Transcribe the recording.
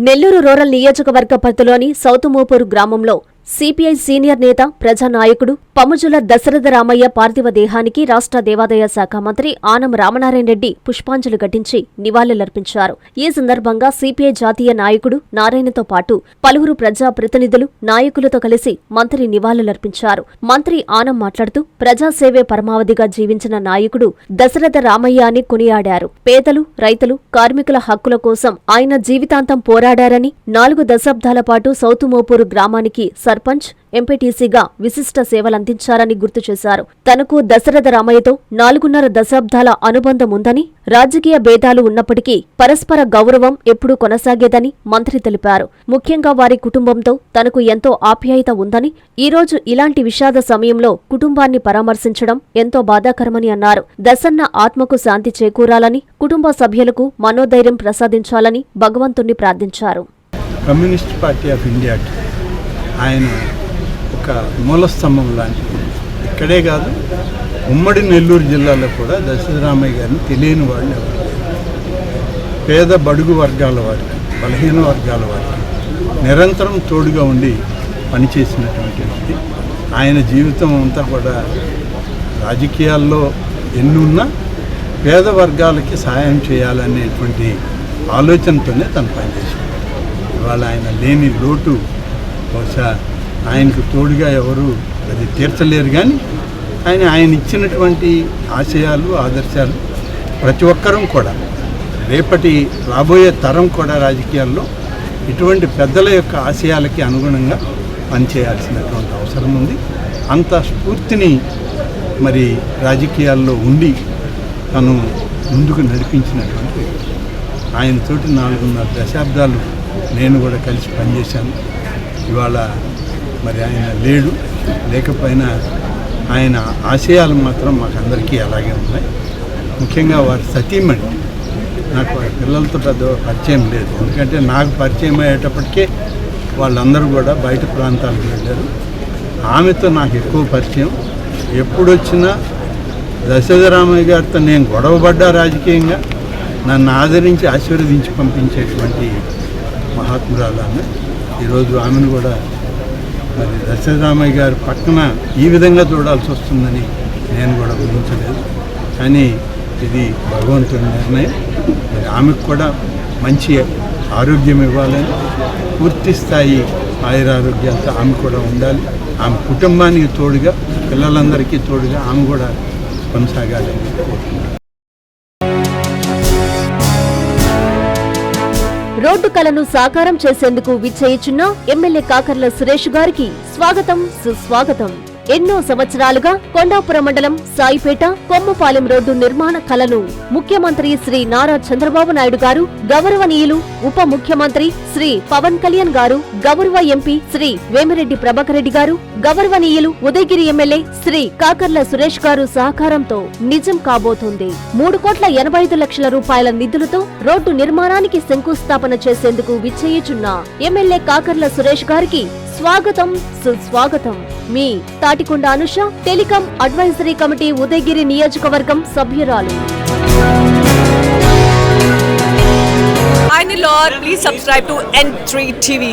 Nellore rural నియోజకవర్గ పరిధిలోని సౌతుమోపూరు గ్రామంలో సిపిఐ సీనియర్ నేత ప్రజానాయకుడు పముజుల దశరథ రామయ్య పార్థివ దేహానికి రాష్ట్ర దేవాదాయ శాఖ మంత్రి ఆనం రామనారాయణ రెడ్డి పుష్పాంజలి ఘటించి నివాళులర్పించారు. ఈ సందర్భంగా సిపిఐ జాతీయ నాయకుడు నారాయణతో పాటు పలువురు ప్రజా ప్రతినిధులు నాయకులతో కలిసి మంత్రి నివాళులర్పించారు. మంత్రి ఆనం మాట్లాడుతూ ప్రజాసేవే పరమావధిగా జీవించిన నాయకుడు దశరథ రామయ్య అని కొనియాడారు. పేదలు, రైతులు, కార్మికుల హక్కుల కోసం ఆయన జీవితాంతం పోరాడారని, 4 దశాబ్దాల పాటు సౌతుమోపూరు గ్రామానికి సర్పంచ్, ఎంపీటీసీగా విశిష్ట సేవలందించారని గుర్తు చేశారు. తనకు దశరథ రామయ్యతో 4.5 దశాబ్దాల అనుబంధం ఉందని, రాజకీయ భేదాలు ఉన్నప్పటికీ పరస్పర గౌరవం ఎప్పుడూ కొనసాగేదని మంత్రి తెలిపారు. ముఖ్యంగా వారి కుటుంబంతో తనకు ఎంతో ఆప్యాయత ఉందని, ఈరోజు ఇలాంటి విషాద సమయంలో కుటుంబాన్ని పరామర్శించడం ఎంతో బాధాకరమని అన్నారు. దశన్న ఆత్మకు శాంతి చేకూరాలని, కుటుంబ సభ్యులకు మనోధైర్యం ప్రసాదించాలని భగవంతుణ్ణి ప్రార్థించారు. కమ్యూనిస్ట్ పార్టీ ఆఫ్ ఇండియా ఆయన ఒక మూలస్తంభం లాంటిది. ఇక్కడే కాదు, ఉమ్మడి నెల్లూరు జిల్లాలో కూడా దశరథరామయ్య గారిని తెలియని వాళ్ళు ఎవరు లేరు. పేద బడుగు వర్గాల వారికి, బలహీన వర్గాల వారికి నిరంతరం తోడుగా ఉండి పనిచేసినటువంటి వ్యక్తి. ఆయన జీవితం అంతా కూడా రాజకీయాల్లో ఎన్నున్నా పేద వర్గాలకి సహాయం చేయాలనేటువంటి ఆలోచనతోనే తను పనిచేశాడు. ఇవాళ ఆయన లేని లోటు బహుశా ఆయనకు తోడుగా ఎవరు అది తీర్చలేరు. కానీ ఆయన ఇచ్చినటువంటి ఆశయాలు, ఆదర్శాలు ప్రతి ఒక్కరూ కూడా రేపటి రాబోయే తరం కూడా రాజకీయాల్లో ఇటువంటి పెద్దల యొక్క ఆశయాలకి అనుగుణంగా పనిచేయాల్సినటువంటి అవసరం ఉంది. అంత స్ఫూర్తిని మరి రాజకీయాల్లో ఉండి తను ముందుకు నడిపించినటువంటి వ్యక్తి. ఆయనతోటి 4.5 దశాబ్దాలు నేను కూడా కలిసి పనిచేశాను. ఇవాళ మరి ఆయన లేడు, లేకపోయినా ఆయన ఆశయాలు మాత్రం మాకందరికీ అలాగే ఉన్నాయి. ముఖ్యంగా వారి సతీమణి, నాకు వారి పిల్లలతో పెద్ద పరిచయం లేదు, ఎందుకంటే నాకు పరిచయం అయ్యేటప్పటికే వాళ్ళందరూ కూడా బయట ప్రాంతాలకు వెళ్ళారు. ఆమెతో నాకు ఎక్కువ పరిచయం. ఎప్పుడొచ్చినా దశరథరామయ్య గారితో నేను గొడవపడ్డా రాజకీయంగా నన్ను ఆదరించి ఆశీర్వదించి పంపించేటువంటి మహాత్మురాలు ఆమె. ఈరోజు ఆమెను కూడా మరి దశరథరామయ్య గారి పక్కన ఈ విధంగా చూడాల్సి వస్తుందని నేను కూడా ఊహించలేదు. కానీ ఇది భగవంతుడి నిర్ణయం. మరి ఆమెకు కూడా మంచి ఆరోగ్యం ఇవ్వాలని, పూర్తి స్థాయి ఆయురారోగ్యాలతో ఆమె కూడా ఉండాలి. ఆమె కుటుంబానికి తోడుగా, పిల్లలందరికీ తోడుగా ఆమె కూడా కొనసాగాలని కోరుకుంటున్నాను. రోడ్డు కలను సాకారం చేసేందుకు విచ్చేయుచున్న ఎమ్మెల్యే కాకర్ల సురేష్ గారికి స్వాగతం, సుస్వాగతం. ఎన్నో సంవత్సరాలుగా కొండాపురం మండలం సాయిపేట కొమ్మపాలెం రోడ్డు నిర్మాణ కలను ముఖ్యమంత్రి శ్రీ నారా చంద్రబాబు నాయుడు గారు, గౌరవనీయులు ఉప ముఖ్యమంత్రి శ్రీ పవన్ కళ్యాణ్ గారు, గౌరవ ఎంపీ శ్రీ వేమిరెడ్డి ప్రభాకర్ రెడ్డి గారు, గౌరవనీయులు ఉదయగిరి ఎమ్మెల్యే శ్రీ కాకర్ల సురేష్ గారు సహకారంతో నిజం కాబోతోంది. 3,85,00,000 రూపాయల నిధులతో రోడ్డు నిర్మాణానికి శంకుస్థాపన చేసేందుకు విచ్చేయుచున్న ఎమ్మెల్యే కాకర్ల సురేష్ గారికి స్వాగతం, సుస్వాగతం. మీ Tatikonda Anusha, telecom advisory committee Udayagiri నియోజకవర్గం సభ్యురాలు. Hi Lord, please subscribe to N3 TV.